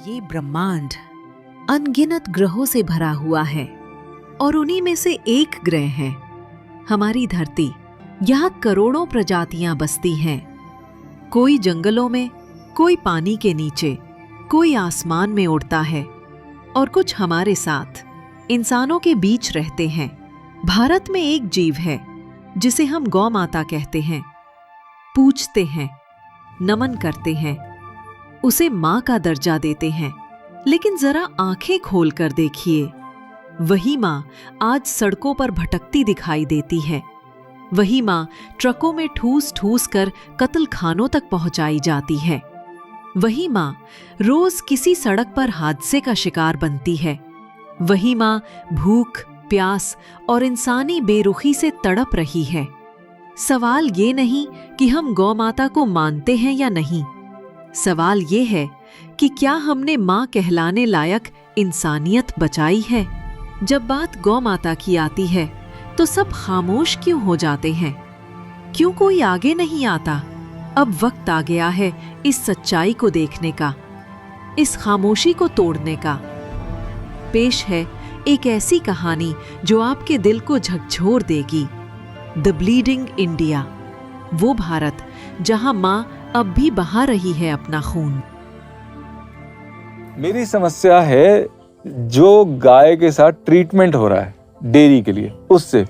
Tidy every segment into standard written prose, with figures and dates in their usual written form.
ये ब्रह्मांड अनगिनत ग्रहों से भरा हुआ है और उन्हीं में से एक ग्रह है हमारी धरती। यहाँ करोड़ों प्रजातियां बसती हैं, कोई जंगलों में, कोई पानी के नीचे, कोई आसमान में उड़ता है और कुछ हमारे साथ इंसानों के बीच रहते हैं। भारत में एक जीव है जिसे हम गौ माता कहते हैं, पूजते हैं, नमन करते हैं, उसे माँ का दर्जा देते हैं। लेकिन जरा आंखें खोल कर देखिए, वही माँ आज सड़कों पर भटकती दिखाई देती है। वही माँ ट्रकों में ठूस ठूस कर कत्ल खानों तक पहुंचाई जाती है। वही माँ रोज किसी सड़क पर हादसे का शिकार बनती है। वही माँ भूख, प्यास और इंसानी बेरुखी से तड़प रही है। सवाल ये नहीं कि हम गौ माता को मानते हैं या नहीं, सवाल ये है कि क्या हमने माँ कहलाने लायक इंसानियत बचाई है। जब बात गौ माता की आती है तो सब खामोश क्यों हो जाते हैं? क्यों कोई आगे नहीं आता? अब वक्त आ गया है इस सच्चाई को देखने का, इस खामोशी को तोड़ने का। पेश है एक ऐसी कहानी जो आपके दिल को झकझोर देगी। द ब्लीडिंग इंडिया, वो भारत जहां माँ अब भी बहा रही है अपना खून। मेरी समस्या है जो गाय के साथ ट्रीटमेंट हो रहा है डेयरी के लिए, उससे।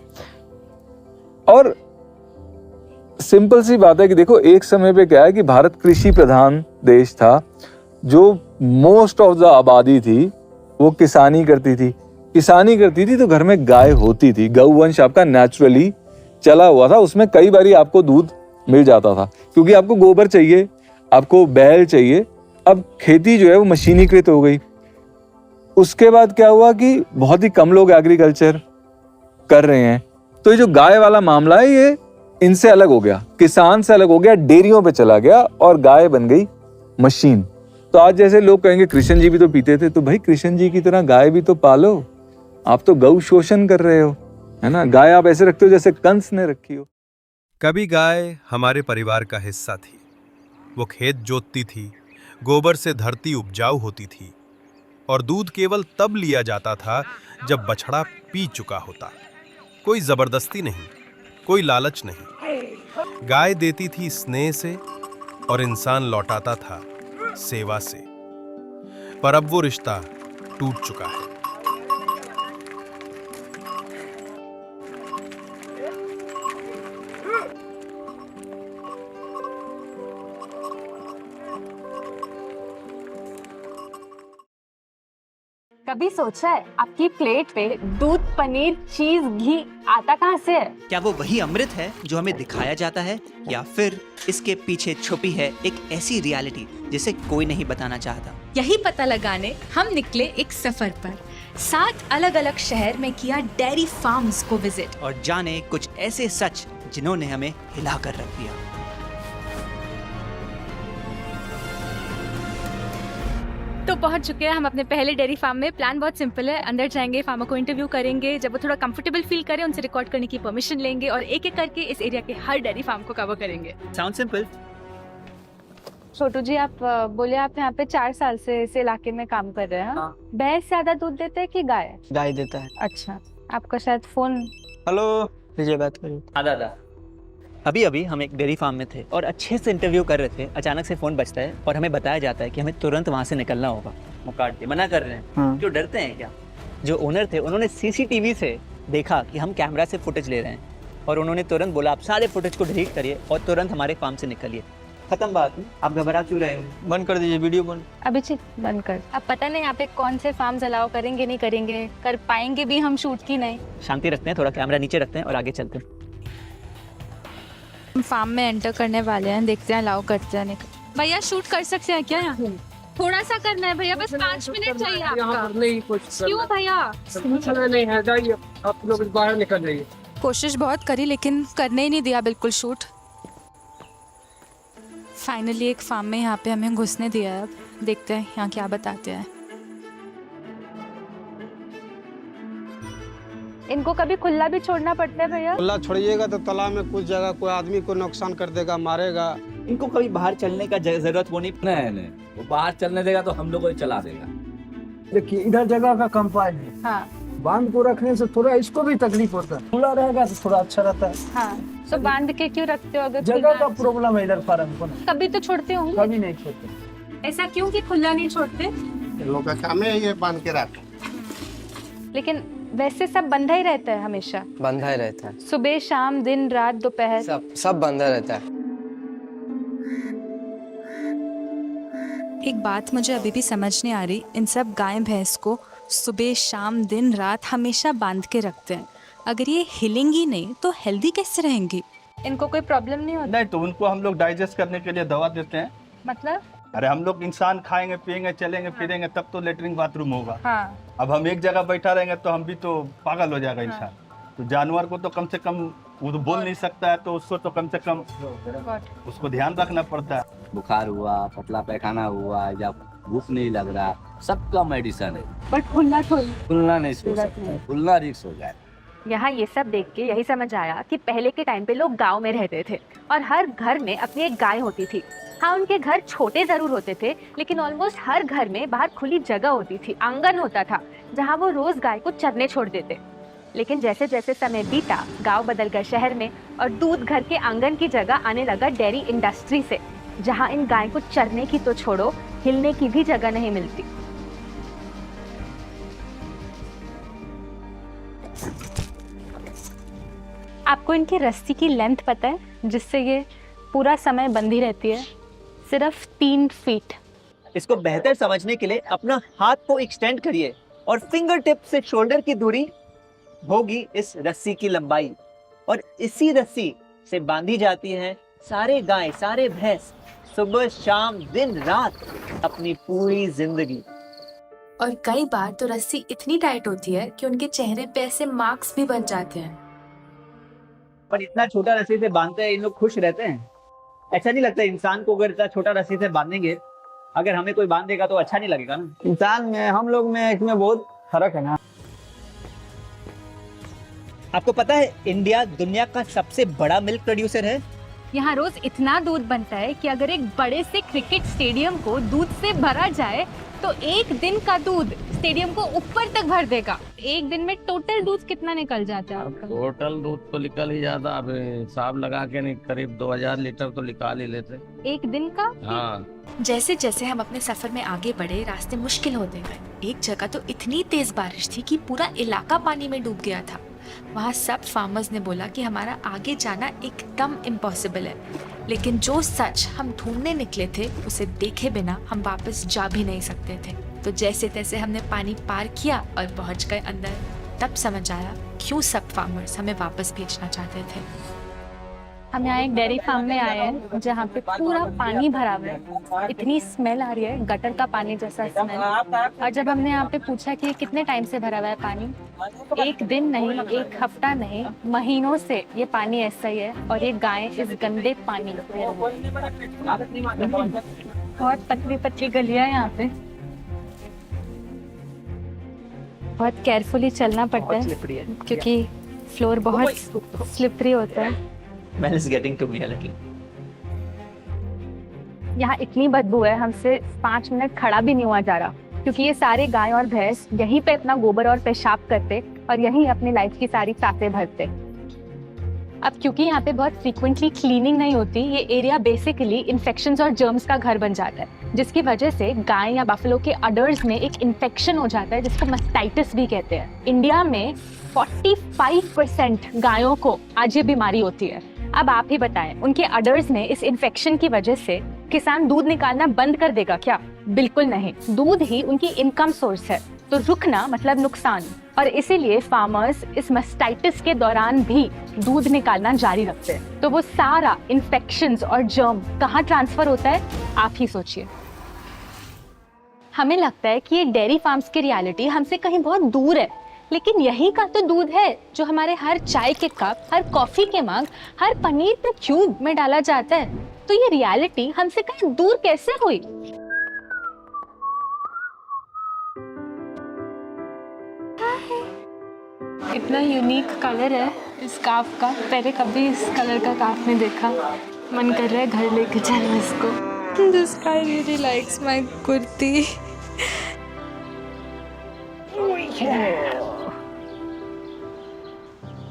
और सिंपल सी बात है कि देखो, एक समय पे क्या है कि भारत कृषि प्रधान देश था, जो मोस्ट ऑफ द आबादी थी वो किसानी करती थी। किसानी करती थी तो घर में गाय होती थी, गौवंश आपका नेचुरली चला हुआ था, उसमें कई बारी आपको दूध मिल जाता था क्योंकि आपको गोबर चाहिए, आपको बैल चाहिए। अब खेती जो है वो मशीनीकृत हो गई। उसके बाद क्या हुआ कि बहुत ही कम लोग एग्रीकल्चर कर रहे हैं, तो ये जो गाय वाला मामला है ये इनसे अलग हो गया, किसान से अलग हो गया, डेयरियों पे चला गया और गाय बन गई मशीन। तो आज जैसे लोग कहेंगे कृष्ण जी भी तो पीते थे, तो भाई कृष्ण जी की तरह गाय भी तो पालो। आप तो गौ शोषण कर रहे हो, है ना। गाय आप ऐसे रखते हो जैसे कंस ने रखी हो। कभी गाय हमारे परिवार का हिस्सा थी। वो खेत जोतती थी, गोबर से धरती उपजाऊ होती थी और दूध केवल तब लिया जाता था जब बछड़ा पी चुका होता। कोई जबरदस्ती नहीं, कोई लालच नहीं। गाय देती थी स्नेह से और इंसान लौटाता था सेवा से। पर अब वो रिश्ता टूट चुका है। कभी सोचा है आपकी प्लेट पे दूध, पनीर, चीज, घी आता कहाँ से है? क्या वो वही अमृत है जो हमें दिखाया जाता है, या फिर इसके पीछे छुपी है एक ऐसी रियलिटी जिसे कोई नहीं बताना चाहता? यही पता लगाने हम निकले एक सफर पर। 7 अलग अलग शहर में किया डेयरी फार्म्स को विजिट और जाने कुछ ऐसे सच जिन्होंने हमें हिला कर रख दिया। तो पहुंच चुके हैं हम अपने पहले डेयरी फार्म में। प्लान बहुत सिंपल है, अंदर जाएंगे, फार्मर को इंटरव्यू करेंगे, जब वो थोड़ा कंफर्टेबल फील करें उनसे रिकॉर्ड करने की परमिशन लेंगे और एक एक करके इस एरिया के हर डेयरी फार्म को कवर करेंगे। Sound simple. छोटू जी, आप बोले आप यहाँ पे 4 साल से इस इलाके में काम कर रहे हैं। हाँ। भैंस ज्यादा दूध देते हैं कि गाय? गाय देता है। अच्छा, आपका शायद फोन। हेलो, विजय बात करिए। हाँ दादा, अभी अभी हम एक डेयरी फार्म में थे और अच्छे से इंटरव्यू कर रहे थे। अचानक से फोन बजता है और हमें बताया जाता है कि हमें तुरंत वहाँ से निकलना होगा। मुकाट मना कर रहे हैं। हाँ। क्यों, डरते हैं क्या? जो ओनर थे उन्होंने सीसीटीवी से देखा कि हम कैमरा से फुटेज ले रहे हैं और उन्होंने तुरंत बोला आप सारे फुटेज को डिलीट करिए और तुरंत हमारे फार्म से निकलिए। खत्म बात। आप घबरा क्यों रहे हो? बंद कर दीजिए वीडियो बंद। अभिजीत बंद कर। अब पता नहीं यहाँ पे कौन से फार्म्स अलाउ करेंगे, नहीं करेंगे, कर पाएंगे भी हम शूट की नहीं। शांति रखते हैं, थोड़ा कैमरा नीचे रखते हैं और आगे चलते हैं। हम फार्म में एंटर करने वाले हैं, देखते हैं अलाउ करते हैं। भैया शूट कर सकते हैं क्या यहाँ? थोड़ा सा करना है भैया, बस 5 मिनट चाहिए आपका। नहीं कुछ क्यों भैया? नहीं है, जाइए आप लोग बाहर निकल जाइए। कोशिश बहुत करी लेकिन करने ही नहीं दिया बिल्कुल शूट। फाइनली एक फार्म में यहाँ पे हमें घुसने दिया है। अब देखते हैं यहाँ क्या बताते हैं। इनको कभी खुला भी छोड़ना पड़ता है भैया? खुला छोड़िएगा तो तालाब में कुछ जगह कोई आदमी को नुकसान कर देगा, मारेगा। इनको कभी बाहर चलने का जरूरत वो नहीं। नहीं वो बाहर चलने देगा तो हम लोग को ही चला देगा। देखिए इधर जगह का कंपाउंड है, हाँ बांध को रखने से थोड़ा इसको भी तकलीफ होता है, खुला रहेगा तो थोड़ा अच्छा रहता है। हाँ, तो बांध के क्यों रखते हो? अगर कोई जगह का गाय- प्रॉब्लम है इधर फार्म को ना, कभी तो छोड़ते होंगे। कभी नहीं छोड़ते। ऐसा क्यों कि खुला नहीं छोड़ते? लोग का काम है ये बांध के रख। लेकिन वैसे सब बंधा ही रहता है हमेशा, बंधा ही रहता है, सुबह शाम दिन रात दोपहर। सब बंधा रहता है। एक बात मुझे अभी भी समझ नहीं आ रही, इन सब गाय भैंस को सुबह शाम दिन रात हमेशा बांध के रखते हैं। अगर ये हिलेंगी नहीं तो हेल्दी कैसे रहेंगी? इनको कोई प्रॉब्लम नहीं होता? नहीं तो उनको हम लोग डाइजेस्ट करने के लिए दवा देते हैं। मतलब? अरे हम लोग इंसान खाएंगे पिएंगे चलेंगे फिरेंगे तब तो लेटरिन बाथरूम होगा। हाँ। अब हम एक जगह बैठा रहेंगे तो हम भी तो पागल हो जाएगा इंसान। तो जानवर को तो कम से कम वो तो बोल नहीं सकता है तो उसको तो कम से कम उसको ध्यान रखना पड़ता है। बुखार हुआ, पतला पैखाना हुआ या भूख नहीं लग रहा, सबका मेडिसिन है। बट खुला खुलना नहीं सो सकता, खुलना रिस्क हो जाए। यहाँ ये सब देख के यही समझ आया कि पहले के टाइम पे लोग गांव में रहते थे और हर घर में अपनी एक गाय होती थी। हाँ, उनके घर छोटे जरूर होते थे लेकिन ऑलमोस्ट हर घर में बाहर खुली जगह होती थी, आंगन होता था जहाँ वो रोज गाय को चरने छोड़ देते। लेकिन जैसे जैसे समय बीता, गांव बदल गए शहर में और दूध घर के आंगन की जगह आने लगा डेयरी इंडस्ट्री से, जहाँ इन गाय को चरने की तो छोड़ो, हिलने की भी जगह नहीं मिलती। आपको इनकी रस्सी की लेंथ पता है जिससे ये पूरा समय बंधी रहती है? सिर्फ 3 फीट। इसको बेहतर समझने के लिए अपना हाथ को एक्सटेंड करिए और फिंगर टिप से शोल्डर की दूरी होगी इस रस्सी की लंबाई, और इसी रस्सी से बांधी जाती हैं सारे गाय सारे भैंस सुबह शाम दिन रात अपनी पूरी जिंदगी। और कई बार तो रस्सी इतनी टाइट होती है कि उनके चेहरे पे ऐसे मार्क्स भी बन जाते हैं। पर इतना छोटा रस्सी से बांधते हैं इन लोग खुश रहते हैं? ऐसा नहीं लगता इंसान को अगर इतना छोटा रस्सी से बांधेंगे, अगर हमें कोई बांध देगा तो अच्छा नहीं लगेगा ना? इंसान में हम लोग में इसमें बहुत फर्क है ना। आपको पता है इंडिया दुनिया का सबसे बड़ा मिल्क प्रोड्यूसर है। यहाँ रोज इतना दूध बनता है कि अगर एक बड़े से क्रिकेट स्टेडियम को दूध से भरा जाए तो एक दिन का दूध स्टेडियम को ऊपर तक भर देगा। एक दिन में टोटल दूध कितना निकल जाता है आपका? टोटल दूध तो निकल ही जाता, अब हिसाब लगा के नहीं करीब 2000 लीटर तो निकाल ही लेते एक दिन का? हाँ। जैसे जैसे हम अपने सफर में आगे बढ़े, रास्ते मुश्किल होते गए। एक जगह तो इतनी तेज बारिश थी कि पूरा इलाका पानी में डूब गया था। वहाँ सब फार्मर्स ने बोला कि हमारा आगे जाना एकदम इम्पॉसिबल है, लेकिन जो सच हम ढूंढने निकले थे उसे देखे बिना हम वापस जा भी नहीं सकते थे। तो जैसे तैसे हमने पानी पार किया और पहुंच गए अंदर। तब समझ आया क्यों सब फार्मर्स हमें वापस भेजना चाहते थे। हम यहाँ एक डेयरी फार्म में आए हैं जहाँ पे पूरा पानी भरा हुआ है। इतनी स्मेल आ रही है, गटर का पानी जैसा स्मेल। और जब हमने यहाँ पे पूछा कि कितने टाइम से भरा हुआ है पानी, एक दिन नहीं, एक हफ्ता नहीं, महीनों से ये पानी ऐसा ही है और ये गाय इस गंदे पानी में। बहुत पतली पतली गलियां यहाँ पे, बहुत केयरफुली चलना पड़ता है क्योंकि फ्लोर बहुत स्लिपरी होता है। Man is getting to me a little. यहाँ इतनी बदबू है, हमसे 5 मिनट खड़ा भी नहीं हुआ जा रहा क्योंकि ये सारे गाय और भैंस यहीं पे अपना गोबर और पेशाब करते और यहीं अपनी लाइफ की सारी सांसें भरते। अब क्योंकि यहाँ पे बहुत फ्रीक्वेंटली क्लीनिंग नहीं होती, ये एरिया बेसिकली इन्फेक्शंस और जर्म्स का घर बन जाता है, जिसकी वजह से गाय या बफलो के अडर्स में एक इन्फेक्शन हो जाता है जिसको मस्टाइटिस भी कहते हैं। इंडिया में 45% गायों को आज ये बीमारी होती है। अब आप ही बताएं, उनके अडर्स में इस इन्फेक्शन की वजह से किसान दूध निकालना बंद कर देगा क्या? बिल्कुल नहीं। दूध ही उनकी इनकम सोर्स है, तो रुकना मतलब नुकसान। और इसीलिए फार्मर्स इस मस्टाइटिस के दौरान भी दूध निकालना जारी रखते हैं। तो वो सारा इन्फेक्शंस और जर्म कहाँ ट्रांसफर होता है, आप ही सोचिए। हमें लगता है कि ये डेयरी फार्म्स की रियलिटी हमसे कहीं बहुत दूर है, लेकिन यही का तो दूध है जो हमारे हर चाय के कप, हर कॉफी के मग, हर पनीर के क्यूब में डाला जाता है। तो ये रियलिटी हमसे कहीं दूर कैसे हुई? इतना यूनिक कलर है इस काफ का, पहले कभी इस कलर का काफ नहीं देखा। मन कर रहा है घर लेके चलो इसको। This guy really likes my kurti.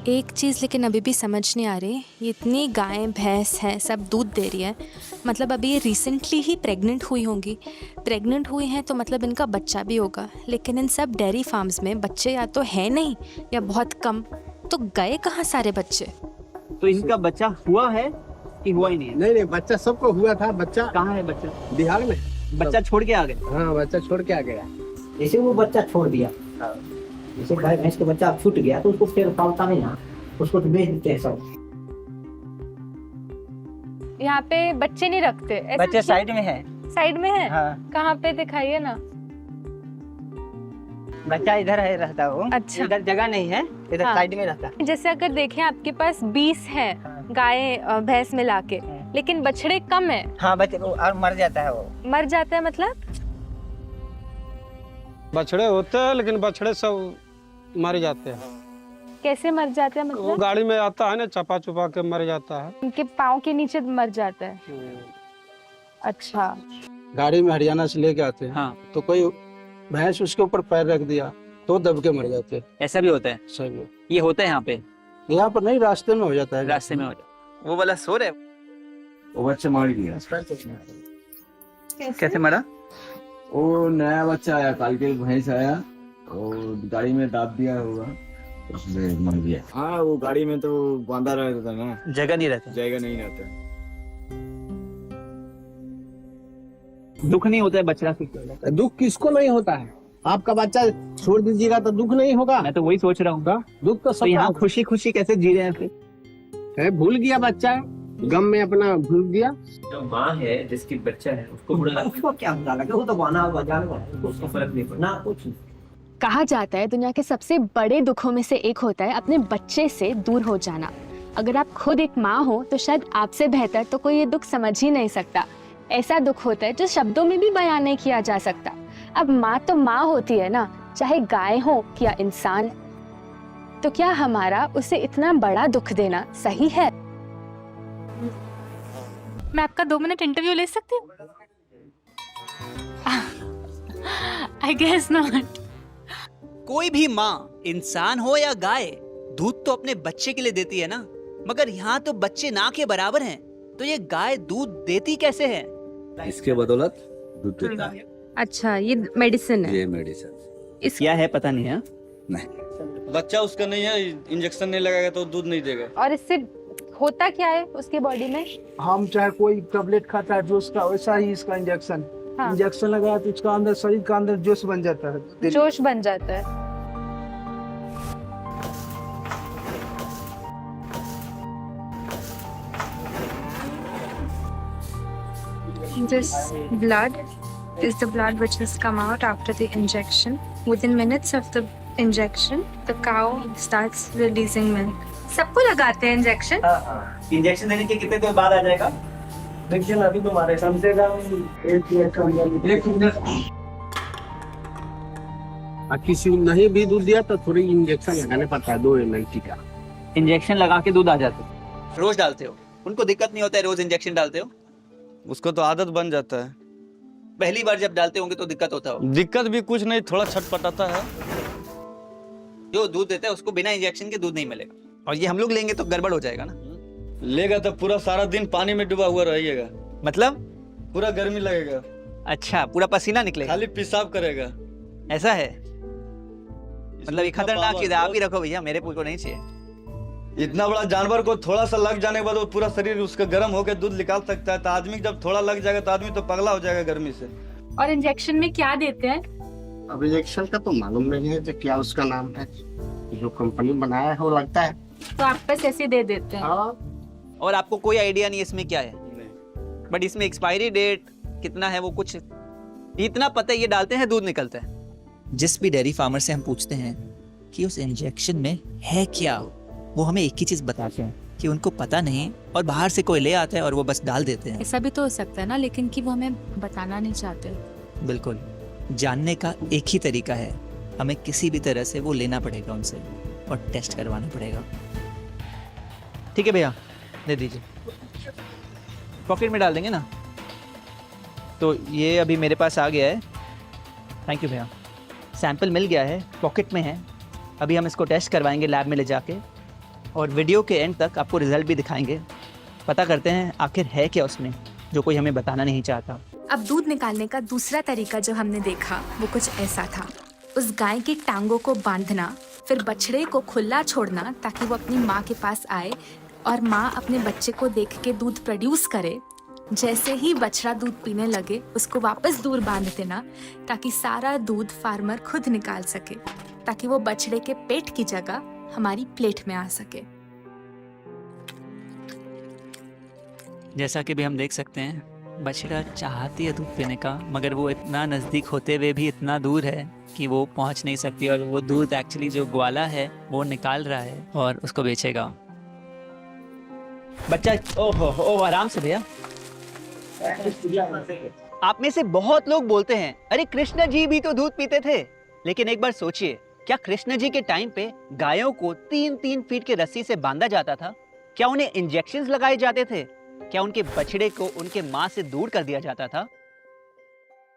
एक चीज़ लेकिन अभी भी समझ नहीं आ रही, ये इतनी गायें भैंस हैं, सब दूध दे रही है, मतलब अभी ये रिसेंटली ही प्रेग्नेंट हुई होंगी। प्रेग्नेंट हुई हैं तो मतलब इनका बच्चा भी होगा, लेकिन इन सब डेयरी फार्म्स में बच्चे या तो है नहीं या बहुत कम, तो गए कहाँ सारे बच्चे? तो इनका बच्चा हुआ है कि हुआ ही नहीं है? नहीं भैया सबको हुआ था। बच्चा कहाँ है बच्चा? बिहार में। बच्चा छोड़ के आ गए? हाँ बच्चा छोड़ के आ गया। जैसे वो बच्चा छोड़ दिया, जैसे गाय भैंस का बच्चा छूट गया तो उसको फिर पालता नहीं ना, उसको तो बेच देते हैं सब। यहाँ पे बच्चे नहीं रखते? ऐसा बच्चे साइड में है। साइड में है? हाँ। कहाँ पे दिखाइए ना। बच्चा इधर है रहता हो। अच्छा। इधर जगह नहीं है, इधर हाँ। साइड में रहता है। जैसे अगर देखें आपके पास 20 है गाय भैंस मिला के, लेकिन बछड़े कम है। हाँ बच्चे और मर जाता है वो। मर जाता है मतलब? बछड़े होते हैं लेकिन बछड़े सब मर जाते हैं। कैसे मर जाते हैं वो मतलब? गाड़ी में आता है ना, चपा चुपा के मर जाता है। उनके पाँव के नीचे मर जाता है। अच्छा। गाड़ी में हरियाणा से लेके आते हैं। हाँ। तो कोई भैंस उसके ऊपर पैर रख दिया तो दब के मर जाते हैं। ऐसा भी होता है? सही। ये होता है यहाँ पे? यहाँ पर नहीं, रास्ते में हो जाता है। रास्ते में हो जाता है। वो वाला सो रहे? वो बच्चा मार गया। कैसे मरा? वो नया बच्चा आया, कल के भैंस आया और गाड़ी में दाब दिया होगा, उसमें मर गया। हाँ वो गाड़ी में तो बांधा रहता था ना, जगह नहीं रहता। जगह नहीं रहता। दुख नहीं होता है बछड़ा से? दुख किसको नहीं होता है? आपका बच्चा छोड़ दीजिएगा तो दुख नहीं होगा। मैं तो वही सोच रहा हूँ। दुख तो तो सब यहाँ खुशी खुशी कैसे जी रहे हैं फिर? है, भूल गया बच्चा, गम में अपना भूल गया। जो माँ है जिसकी बच्चा है उसको बुरा लगता है। उसको क्या बुरा लगे, वो तो बना हुआ जानवर है, उसको फर्क नहीं पड़ता ना कुछ। कहा जाता है दुनिया के सबसे बड़े दुखों में से एक होता है अपने बच्चे से दूर हो जाना। अगर आप खुद एक माँ हो तो शायद आपसे बेहतर तो कोई ये दुख समझ ही नहीं सकता। ऐसा दुख होता है जो शब्दों में भी बयान नहीं किया जा सकता। अब माँ तो माँ होती है ना, चाहे गाय हो या इंसान, तो क्या हमारा उसे इतना बड़ा दुख देना सही है? मैं आपका 2 मिनट इंटरव्यू ले सकती हूँ? I guess not. कोई भी माँ, इंसान हो या गाय, दूध तो अपने बच्चे के लिए देती है ना, मगर यहाँ तो बच्चे ना के बराबर हैं, तो ये गाय दूध देती कैसे है? इसके बदौलत दूध देता है। अच्छा, ये मेडिसिन है। ये मेडिसिन क्या है पता नहीं है। नहीं, बच्चा उसका नहीं है, इंजेक्शन नहीं लगाएगा तो दूध नहीं देगा। और इससे होता क्या है उसके बॉडी में? हम चाहे कोई टेबलेट खाता है जोश का, वैसा ही इसका इंजेक्शन। हाँ। इंजेक्शन लगाया तो इसका अंदर, शरीर का अंदर जोश बन जाता है। जोश बन जाता है। This blood is the blood which has come out after the injection. Within minutes of the injection, the cow starts releasing milk. सबको लगाते हैं इंजेक्शन? इंजेक्शन देने के कितने देर बाद आ जाएगा? देखिए अभी तुम्हारे कम से कम 1 मिनट। किसी नहीं भी दूध दिया तो थोड़ी इंजेक्शन लगाने पड़ता है, 2 ml का इंजेक्शन लगा के दूध आ जाते? रोज डालते हो? उनको दिक्कत नहीं होता है रोज इंजेक्शन डालते हो? उसको तो आदत बन जाता है। पहली बार जब डालते होंगे तो दिक्कत होता होगा। दिक्कत भी कुछ नहीं, थोड़ा छटपटाता है। जो दूध देता है उसको बिना इंजेक्शन के दूध नहीं मिलेगा, और ये हम लोग लेंगे तो गड़बड़ हो जाएगा ना। लेगा तो पूरा सारा दिन पानी में डूबा हुआ रहिएगा, मतलब पूरा गर्मी लगेगा, अच्छा पूरा पसीना निकलेगा, खाली पेशाब करेगा। ऐसा है? मतलब ये खतरनाक चीज है, आप ही रखो भैया, मेरे को नहीं चाहिए। इतना बड़ा जानवर को थोड़ा सा लग जाने के बाद वो पूरा शरीर उसका गर्म होकर दूध निकाल सकता है, तो आदमी जब थोड़ा लग जाएगा तो आदमी तो पगला हो जाएगा गर्मी से। और इंजेक्शन में क्या देते हैं? अब इंजेक्शन का तो मालूम नहीं है जो क्या उसका नाम है, जो कंपनी बनाया है वो लगता है। तो आप बस ऐसे दे देते हैं? और आपको कोई आइडिया नहीं इसमें क्या है? बट इसमें एक्सपायरी डेट कितना है वो कुछ इतना पता है, ये डालते हैं दूध निकलता है। जिस भी डेयरी फार्मर से हम पूछते हैं कि उस इंजेक्शन में है क्या, वो हमें एक ही चीज बताते हैं कि उनको पता नहीं, और बाहर से कोई ले आता है और वो बस डाल देते हैं। ऐसा भी तो हो सकता है ना, लेकिन कि वो हमें बताना नहीं चाहते। बिल्कुल, जानने का एक ही तरीका है, हमें किसी भी तरह से वो लेना पड़ेगा उनसे और टेस्ट करवाना पड़ेगा। ठीक है भैया, दे दीजिए। पॉकेट में डाल देंगे ना। तो ये अभी मेरे पास आ गया है। थैंक यू भैया। सैंपल मिल गया है, पॉकेट में है। अभी हम इसको टेस्ट करवाएंगे लैब में ले जाके, और वीडियो के एंड तक आपको रिजल्ट भी दिखाएंगे। पता करते हैं आखिर है क्या उसमें जो कोई हमें बताना नहीं चाहता। अब दूध निकालने का दूसरा तरीका जो हमने देखा वो कुछ ऐसा था। उस गाय की टांगों को बांधना, फिर बछड़े को खुला छोड़ना ताकि वो अपनी माँ के पास आए और माँ अपने बच्चे को देख के दूध प्रोड्यूस करे। जैसे ही बछड़ा दूध पीने लगे उसको वापस दूर बांध देना ताकि सारा दूध फार्मर खुद निकाल सके, ताकि वो बछड़े के पेट की जगह हमारी प्लेट में आ सके। जैसा कि भी हम देख सकते हैं, बछड़ा चाहती है दूध पीने का, मगर वो इतना नज़दीक होते हुए भी इतना दूर है कि वो पहुंच नहीं सकती, और वो दूध एक्चुअली जो ग्वाला है वो निकाल रहा है और उसको बेचेगा। बच्चा ओहो आराम से भैया। आप में से बहुत लोग बोलते हैं अरे कृष्ण जी भी तो दूध पीते थे, लेकिन एक बार सोचिए, क्या कृष्ण जी के टाइम पे गायों को 3-3 फीट के रस्सी से बांधा जाता था? क्या उन्हें इंजेक्शंस लगाए जाते थे? क्या उनके बछड़े को उनके माँ से दूर कर दिया जाता था?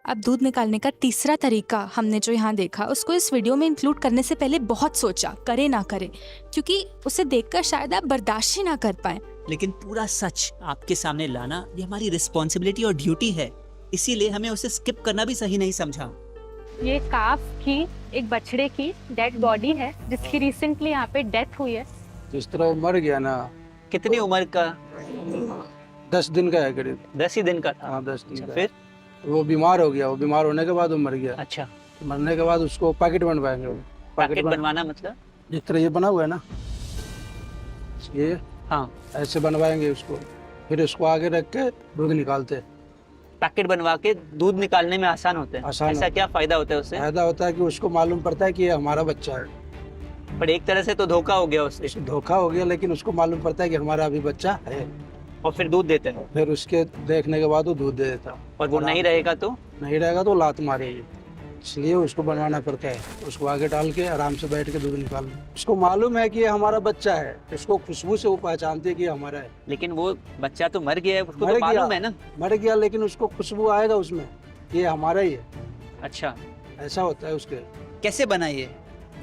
अब दूध निकालने का तीसरा तरीका हमने जो यहाँ देखा, उसको इस वीडियो में इंक्लूड करने से पहले बहुत सोचा, करे ना करे, क्योंकि उसे देखकर शायद आप बर्दाश्त ही ना कर पाए। लेकिन पूरा सच आपके सामने लाना ये हमारी रिस्पॉन्सिबिलिटी और ड्यूटी है, इसीलिए हमें उसे स्किप करना भी सही नहीं समझा। ये काफ की एक बछड़े की डेड बॉडी है जिसकी रिसेंटली यहाँ पे डेथ हुई है। जिस तरह वो मर गया ना। कितनी उम्र का? 10 दिन का है करीब। 10 ही दिन का था? हाँ 10 दिन का। फिर वो बीमार हो गया, वो बीमार होने के बाद वो मर गया। अच्छा, मरने के बाद उसको पैकेट बनवाएंगे। पैकेट बनवाना मतलब? जिस तरह ये बना हुआ है ना, ये हाँ ऐसे बनवाएंगे उसको, फिर उसको आगे रख के दूध निकालते। पैकेट बनवा के दूध निकालने में आसान होते हैं? आसान ऐसा क्या फायदा होता है उससे? फायदा होता है कि उसको मालूम पड़ता है कि ये हमारा बच्चा है। पर एक तरह से तो धोखा हो गया उससे। धोखा हो गया, लेकिन उसको मालूम पड़ता है कि हमारा अभी बच्चा है, और फिर दूध देते हैं। फिर उसके देखने के बाद वो दूध दे देता। और वो नहीं रहेगा तो? नहीं रहेगा तो लात मारेगी, इसलिए उसको बनवाना पड़ता है। उसको आगे डाल के आराम से बैठ के दूध निकालना। उसको मालूम है कि ये हमारा बच्चा है, उसको खुशबू से वो पहचानती है कि हमारा है। लेकिन वो बच्चा तो मर गया है, उसको तो मालूम है ना। मर गया, लेकिन उसको खुशबू आएगा उसमें, ये हमारा ही है। अच्छा, ऐसा होता है उसके। कैसे बनाइए?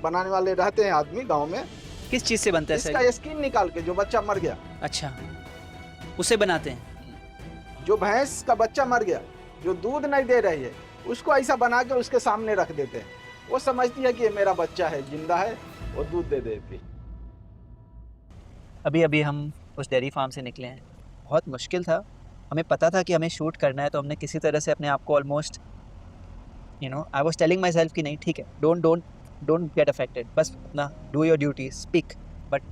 बनाने वाले रहते हैं आदमी गांव में। किस चीज से बनता है? इसका स्किन निकाल के, जो बच्चा मर गया। अच्छा, उसे बनाते हैं। जो भैंस का बच्चा मर गया, जो दूध नहीं दे रही है, उसको ऐसा बना के उसके सामने रख देते हैं। वो समझती है कि ये मेरा बच्चा है, जिंदा है, वो दूध दे देती। अभी अभी हम उस डेयरी फार्म से निकले हैं। बहुत मुश्किल था, हमें पता था कि हमें शूट करना है, तो हमने किसी तरह से अपने आप को almost I was telling myself कि नहीं ठीक है, डोंट गेट अफेक्टेड, बस अपना do your duty, speak, but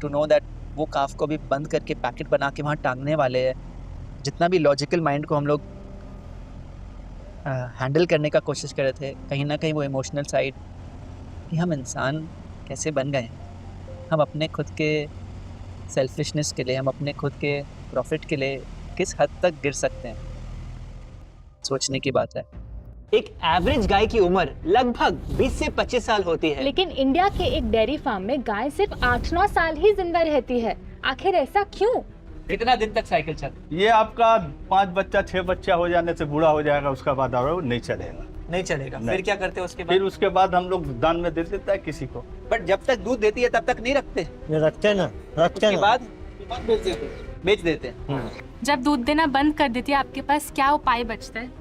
to know that वो काफ को भी बंद करके पैकेट बना के वहाँ टांगने वाले हैं। जितना भी लॉजिकल माइंड को हम लोग हैंडल करने का कोशिश कर रहे थे, कहीं ना कहीं वो इमोशनल साइड कि हम इंसान कैसे बन गए, हम अपने खुद के सेल्फिशनेस के लिए, हम अपने खुद के प्रॉफिट के लिए किस हद तक गिर सकते हैं, सोचने की बात है। एक एवरेज गाय की उम्र लगभग 20 से 25 साल होती है, लेकिन इंडिया के एक डेयरी फार्म में गाय सिर्फ 8-9 साल ही जिंदा रहती है। आखिर ऐसा क्यों? कितना दिन तक साइकिल चल? ये आपका 5 बच्चा 6 बच्चा हो जाने से बूढ़ा हो जाएगा, उसका बाद और नहीं चलेगा। नहीं चलेगा? फिर क्या करते हैं उसके बाद? फिर उसके बाद हम लोग दान में दे देता है किसी को। बट जब तक दूध देती है तब तक नहीं रखते? रखते ना, उसके बाद बेच देते हैं। जब दूध देना बंद कर देती है, आपके पास क्या उपाय बचता है?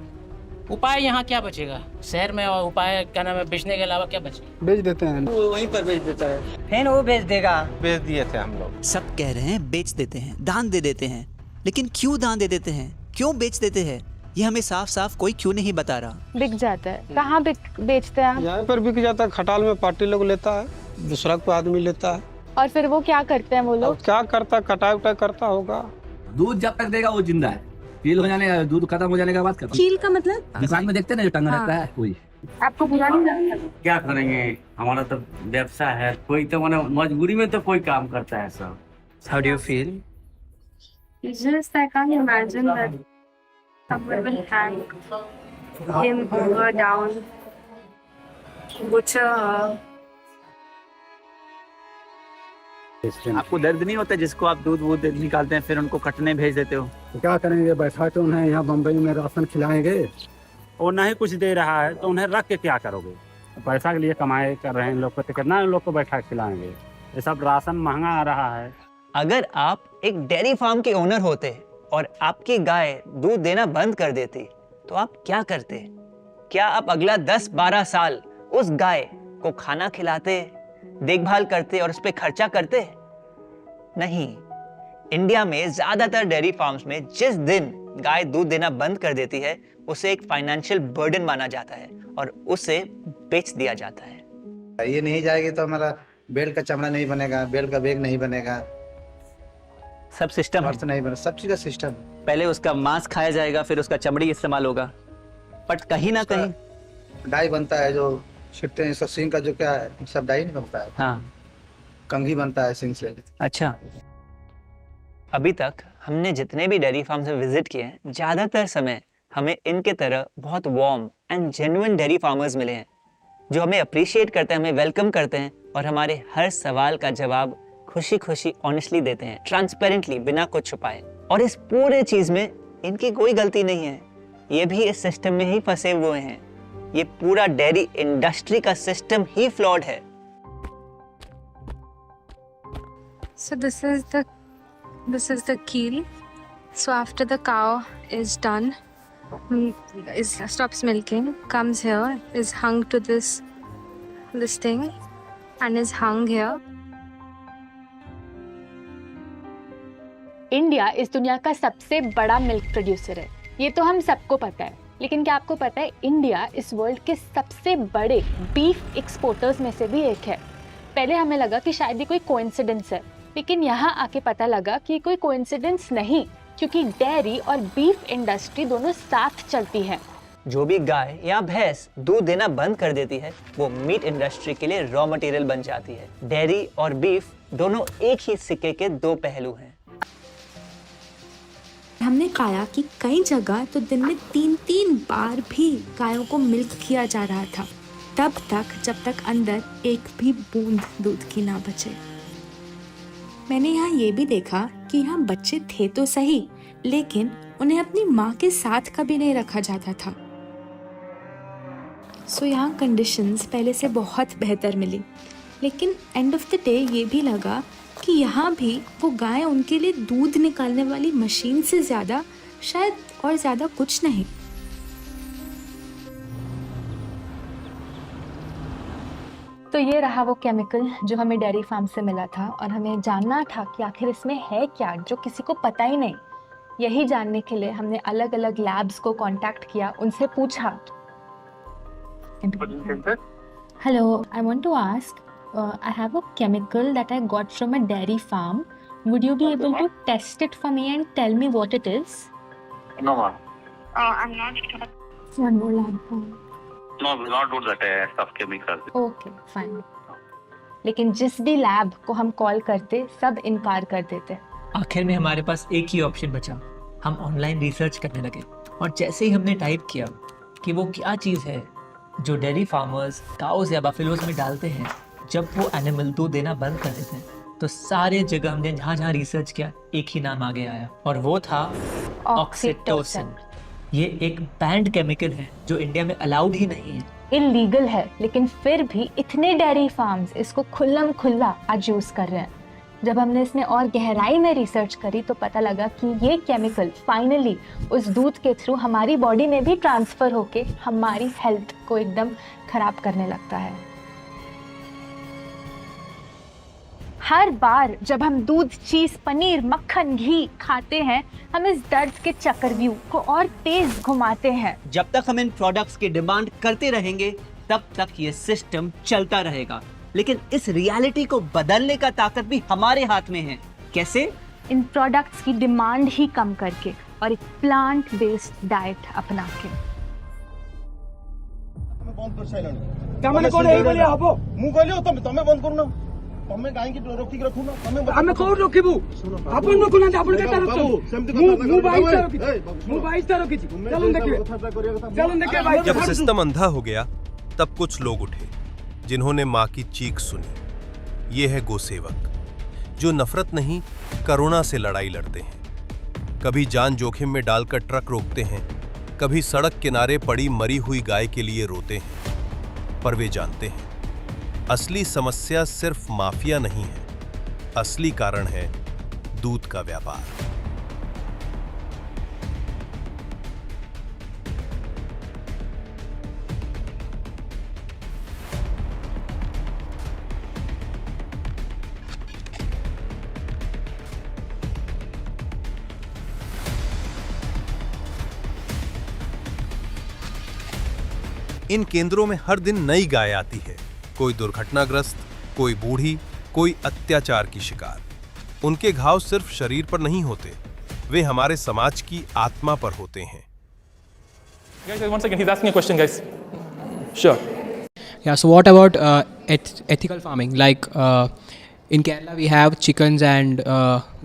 उपाय यहाँ क्या बचेगा शहर में, और उपाय क्या नाम है, बेचने के अलावा क्या बचेगा? बेच देते हैं, वो वहीं पर बेच देता है, फिर वो बेच देगा। बेच दिए थे हम लोग। सब कह रहे हैं बेच देते हैं, दान दे देते हैं, लेकिन क्यों दान दे देते हैं, क्यों बेच देते हैं, ये हमें साफ साफ कोई क्यों नहीं बता रहा। बिक जाता है, कहाँ बेचते हैं आप? यहाँ पर बिक जाता है, खटाल में पार्टी लोग लेता है, दूसरा कोई आदमी लेता है। और फिर वो क्या करते हैं वो लोग? क्या करता, कटाई उटाई करता होगा। दूध जब तक देगा वो जिंदा है, कील हो जाने, दूध खत्म हो जाने के बाद खत्म। कील का मतलब? दुकान में देखते ना जो टंगा रहता है कोई। आपको बुरा नहीं लगता? क्या करेंगे, हमारा तो व्यवसाय है, कोई तो मैंने मजबूरी में तो कोई काम करता है सब। How do you feel? Just I can't imagine that someone will hang him over down, butcher her. आपको दर्द नहीं होता जिसको आप दूध वूध निकालते हैं फिर उनको कटने भेज देते हो? तो क्या करेंगे, बैठा तो उन्हें यहाँ बम्बई में राशन खिलाएंगे और ना ही कुछ दे रहा है तो उन्हें रख के क्या करोगे? पैसा के लिए कमाए कर रहे हैं लोग को, तो कितना लोग को बैठा खिलाएंगे? ये सब राशन महंगा आ रहा है। अगर आप एक डेयरी फार्म के ओनर होते और आपकी गाय दूध देना बंद कर देती तो आप क्या करते? क्या आप अगला 10-12 साल उस गाय को खाना खिलाते, देखभाल करते और उस पर खर्चा करते? नहीं। इंडिया में ज्यादातर डेयरी फार्म्स में जिस दिन गाय दूध देना बंद कर देती है उसे एक फाइनेंशियल बर्डन माना जाता है और उसे बेच दिया जाता है। ये नहीं जाएगी तो हमारा बेल्ट का चमड़ा नहीं बनेगा, बेल्ट का बैग नहीं बनेगा, सब सिस्टम पर्स नहीं बनेगा, सब चीज का सिस्टम। पहले उसका मांस खाया जाएगा फिर उसका चमड़ी इस्तेमाल होगा, बट कहीं ना कहीं डाई बनता है जो छिटते हैं, सिंग का जो क्या है सब डाई नहीं बनता है। हाँ, कंघी बनता है सिंग से। अच्छा, अभी तक हमने जितने भी डेयरी फार्म से विजिट किए हैं ज्यादातर समय हमें इनके तरह बहुत warm and genuine dairy farmers मिले हैं जो हमें अप्रिशिएट करते हैं, हमें वेलकम करते हैं और हमारे हर सवाल का जवाब खुशी खुशी ऑनेस्टली देते हैं, ट्रांसपेरेंटली, बिना कुछ छुपाए। और इस पूरे चीज में इनकी कोई गलती नहीं है, ये भी इस सिस्टम में ही फंसे हुए हैं। ये पूरा डेयरी इंडस्ट्री का सिस्टम ही फ्लॉड है। So this is the keel. So after the cow is done, stops milking, comes here, is hung to this thing, and is hung here. India इस दुनिया का सबसे बड़ा मिल्क प्रोड्यूसर है, ये तो हम सबको पता है। लेकिन क्या आपको पता है इंडिया इस वर्ल्ड के सबसे बड़े बीफ एक्सपोर्टर्स में से भी एक है। पहले हमें लगा कि शायद ये कोई कोइंसिडेंस है, लेकिन यहाँ आके पता लगा कि कोई कोइंसिडेंस नहीं, क्योंकि डेयरी और बीफ इंडस्ट्री दोनों साथ चलती है। जो भी गाय या भैंस दूध देना बंद कर देती है वो मीट इंडस्ट्री के लिए रॉ मटेरियल बन जाती है। डेयरी और बीफ दोनों एक ही सिक्के के दो पहलू हैं। हमने पाया कि कई जगह तो दिन में 3-3 बार भी गायों को मिल्क किया जा रहा था, तब तक जब तक अंदर एक भी बूंद दूध की ना बचे। मैंने यहाँ ये भी देखा कि यहाँ बच्चे थे तो सही, लेकिन उन्हें अपनी माँ के साथ कभी नहीं रखा जाता था। सो यहाँ कंडीशंस पहले से बहुत बेहतर मिली, लेकिन एंड ऑफ द डे ये भी लगा कि यहाँ भी वो गाय उनके लिए दूध निकालने वाली मशीन से ज़्यादा शायद और ज़्यादा कुछ नहीं। तो ये रहा वो केमिकल जो हमें डेयरी फार्म से मिला था और हमें जानना था कि आखिर इसमें है क्या जो किसी को पता ही नहीं। यही जानने के लिए हमने अलग अलग लैब्स को कांटेक्ट किया, उनसे पूछा। Hello, I want to ask, I have a chemical that I got from a dairy farm. Would you be able to test it for me and tell me what it is? No, ma'am. I'm not sure. One more lab. No, we will not do that test of chemicals. Okay, fine. लेकिन जिस भी lab को हम call करते सब इनकार कर देते। आखिर में हमारे पास एक ही ऑप्शन बचा, हम ऑनलाइन रिसर्च करने लगे और जैसे ही हमने टाइप किया कि वो क्या चीज़ है जो डेयरी फार्मर्स काउस या बफेलोज में डालते हैं जब वो एनिमल दूध देना बंद कर देते हैं, तो सारे जगह हमने जहाँ जहाँ रिसर्च किया एक ही नाम आगे आया और वो था ऑक्सीटोसिन। ये एक बैंड केमिकल है जो इंडिया में अलाउड ही नहीं है, इलीगल है, लेकिन फिर भी इतने डेयरी फार्म्स इसको खुल्लम खुल्ला आज यूज कर रहे हैं। जब हमने इसमें और गहराई में रिसर्च करी तो पता लगा कि ये केमिकल फाइनली उस दूध के थ्रू हमारी बॉडी में भी ट्रांसफर होके हमारी हेल्थ को एकदम खराब करने लगता है। हर बार जब हम दूध, चीज, पनीर, मक्खन, घी खाते हैं हम इस दर्द के चक्रव्यूह को और तेज घुमाते हैं। जब तक हम इन प्रोडक्ट्स की डिमांड करते रहेंगे तब तक ये सिस्टम चलता रहेगा, लेकिन इस रियलिटी को बदलने का ताकत भी हमारे हाथ में है। कैसे? इन प्रोडक्ट्स की डिमांड ही कम करके और एक प्लांट बेस्ड डाइट अपना के। तमे काहेकि रोकी रखु न तमे हमें कोन रोकिबु आपन रखु न आपन केटा रखु मु 22 ता रखी चलन देखिए भाई। जब सिस्टम अंधा हो गया तब कुछ लोग उठे जिन्होंने माँ की चीख सुनी। ये है गोसेवक। जो नफरत नहीं, करुणा से लड़ाई लड़ते हैं। कभी जान जोखिम में डालकर ट्रक रोकते हैं, कभी सड़क किनारे पड़ी मरी हुई गाय के लिए रोते हैं। पर वे जानते हैं, असली समस्या सिर्फ माफिया नहीं है, असली कारण है दूध का व्यापार। इन केंद्रों में हर दिन नई गाय आती है, कोई दुर्घटनाग्रस्त, कोई बूढ़ी, कोई अत्याचार की शिकार। उनके घाव सिर्फ शरीर पर नहीं होते, वे हमारे समाज की आत्मा पर होते हैं। Guys, one second, he's asking a question, guys. Sure. Yeah, so what about ethical farming? Like in Kerala, we have chickens and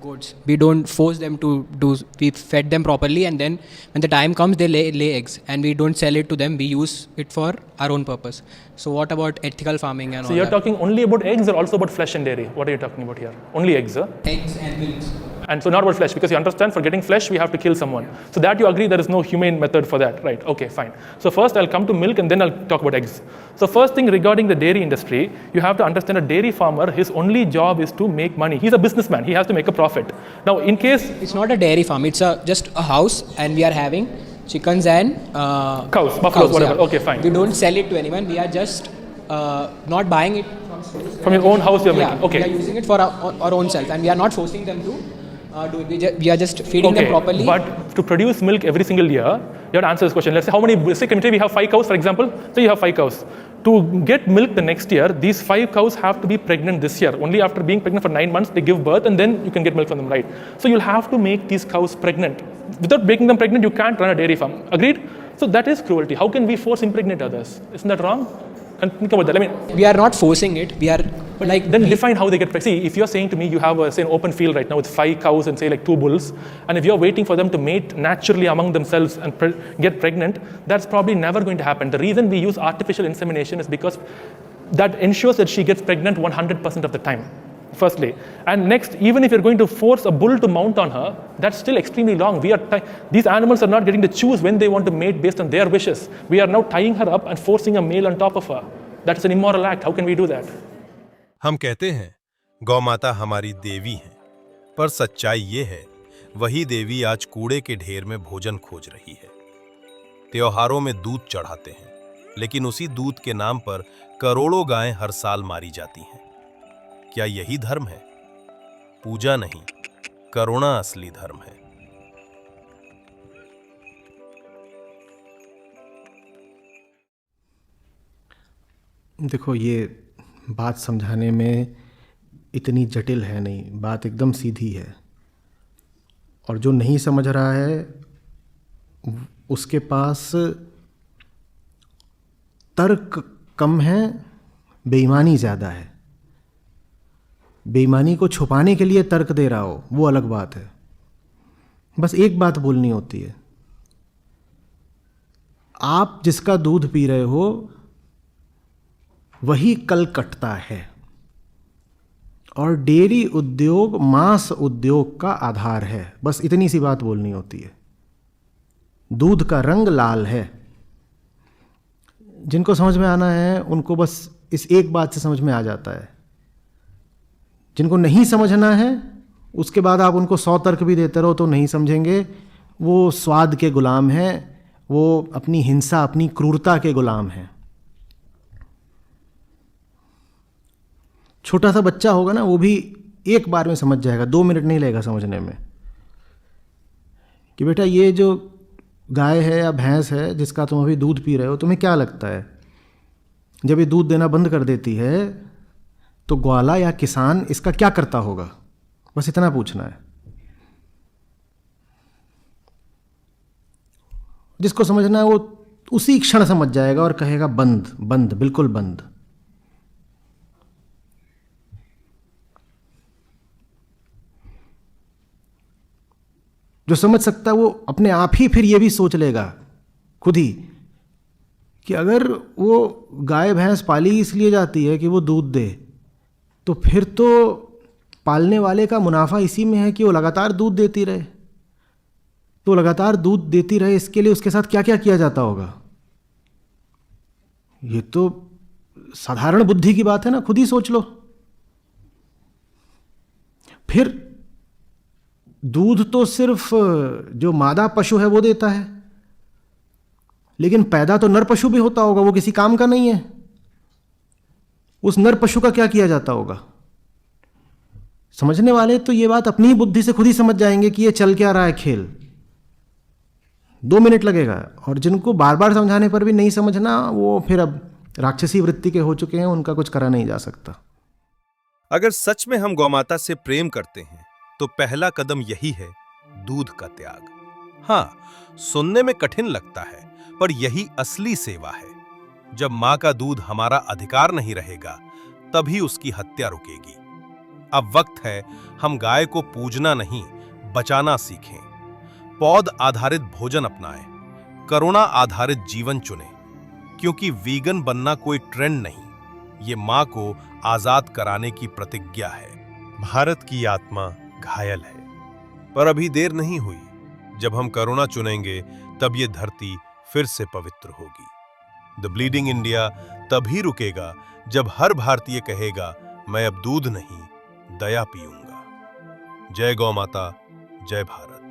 goats. We don't force them to do. We fed them properly, and then when the time comes, they lay eggs, and we don't sell it to them. We use it for our own purpose. So what about ethical farming and So all you're that? talking only about eggs or also about flesh and dairy? What are you talking about here? Only eggs, huh? Eggs and milk. And so not about flesh, because you understand for getting flesh, we have to kill someone. So that you agree there is no humane method for that, right? Okay, fine. So first I'll come to milk and then I'll talk about eggs. So first thing regarding the dairy industry, you have to understand a dairy farmer, his only job is to make money. He's a businessman, he has to make a profit. Now in case... It's not a dairy farm, it's just a house, and we are having chickens and cows, buffaloes, whatever. Yeah. Okay, fine. We don't sell it to anyone, we are just not buying it from your own house you're making. Okay. We are using it for our own self, and we are not forcing them to do it. We are just feeding them properly. But to produce milk every single year, you have to answer this question. Let's say how many, say we have 5 cows, for example. So you have 5 cows. To get milk the next year, these 5 cows have to be pregnant this year. Only after being pregnant for 9 months, they give birth, and then you can get milk from them, right? So you'll have to make these cows pregnant. Without making them pregnant, you can't run a dairy farm. Agreed? So that is cruelty. How can we force impregnate others? Isn't that wrong? And think about that. I mean, we are not forcing it. We are like then define how they get pregnant. See, if you're saying to me you have say an open field right now with 5 cows and say like 2 bulls, and if you're waiting for them to mate naturally among themselves and get pregnant, that's probably never going to happen. The reason we use artificial insemination is because that ensures that she gets pregnant 100% of the time. Firstly, and next, even if you're going to force a bull to mount on her, that's still extremely long. These animals are not getting to choose when they want to mate based on their wishes. We are now tying her up and forcing a male on top of her. That's an immoral act. How can we do that? हम कहते हैं गौ माता हमारी देवी है, पर सच्चाई ये है वही देवी आज कूड़े के ढेर में भोजन खोज रही है। त्योहारों में दूध चढ़ाते हैं, लेकिन उसी दूध के नाम पर करोड़ों गायें हर साल मारी जाती हैं। क्या यही धर्म है? पूजा नहीं, करुणा असली धर्म है। देखो, ये बात समझाने में इतनी जटिल है नहीं, बात एकदम सीधी है। और जो नहीं समझ रहा है उसके पास तर्क कम है, बेईमानी ज़्यादा है। बेईमानी को छुपाने के लिए तर्क दे रहा हो वो अलग बात है। बस एक बात बोलनी होती है, आप जिसका दूध पी रहे हो वही कल कटता है, और डेयरी उद्योग मांस उद्योग का आधार है। बस इतनी सी बात बोलनी होती है। दूध का रंग लाल है। जिनको समझ में आना है उनको बस इस एक बात से समझ में आ जाता है। जिनको नहीं समझना है उसके बाद आप उनको 100 तर्क भी देते रहो तो नहीं समझेंगे। वो स्वाद के गुलाम हैं, वो अपनी हिंसा, अपनी क्रूरता के गुलाम हैं। छोटा सा बच्चा होगा ना, वो भी एक बार में समझ जाएगा, 2 मिनट नहीं लगेगा समझने में कि बेटा ये जो गाय है या भैंस है जिसका तुम अभी दूध पी रहे हो, तुम्हें क्या लगता है जब ये दूध देना बंद कर देती है तो ग्वाला या किसान इसका क्या करता होगा? बस इतना पूछना है। जिसको समझना है वो उसी क्षण समझ जाएगा और कहेगा बंद, बंद, बिल्कुल बंद। जो समझ सकता है वो अपने आप ही फिर ये भी सोच लेगा खुद ही कि अगर वो गाय भैंस पाली इसलिए जाती है कि वो दूध दे, तो फिर तो पालने वाले का मुनाफा इसी में है कि वो लगातार दूध देती रहे। तो लगातार दूध देती रहे, इसके लिए उसके साथ क्या क्या किया जाता होगा? ये तो साधारण बुद्धि की बात है ना, खुद ही सोच लो। फिर दूध तो सिर्फ जो मादा पशु है वो देता है, लेकिन पैदा तो नर पशु भी होता होगा, वो किसी काम का नहीं है। उस नर पशु का क्या किया जाता होगा? समझने वाले तो ये बात अपनी ही बुद्धि से खुद ही समझ जाएंगे कि ये चल क्या रहा है खेल। 2 मिनट लगेगा। और जिनको बार बार समझाने पर भी नहीं समझना, वो फिर अब राक्षसी वृत्ति के हो चुके हैं, उनका कुछ करा नहीं जा सकता। अगर सच में हम गौमाता से प्रेम करते हैं तो पहला कदम यही है, दूध का त्याग। हाँ, सुनने में कठिन लगता है, पर यही असली सेवा है। जब मां का दूध हमारा अधिकार नहीं रहेगा, तभी उसकी हत्या रुकेगी। अब वक्त है हम गाय को पूजना नहीं, बचाना सीखें। पौध आधारित भोजन अपनाएं, करुणा आधारित जीवन चुनें, क्योंकि वीगन बनना कोई ट्रेंड नहीं, ये मां को आजाद कराने की प्रतिज्ञा है। भारत की आत्मा घायल है, पर अभी देर नहीं हुई। जब हम करुणा चुनेंगे, तब ये धरती फिर से पवित्र होगी। द ब्लीडिंग इंडिया तभी रुकेगा जब हर भारतीय कहेगा, मैं अब दूध नहीं, दया पीऊंगा। जय गौ माता, जय भारत।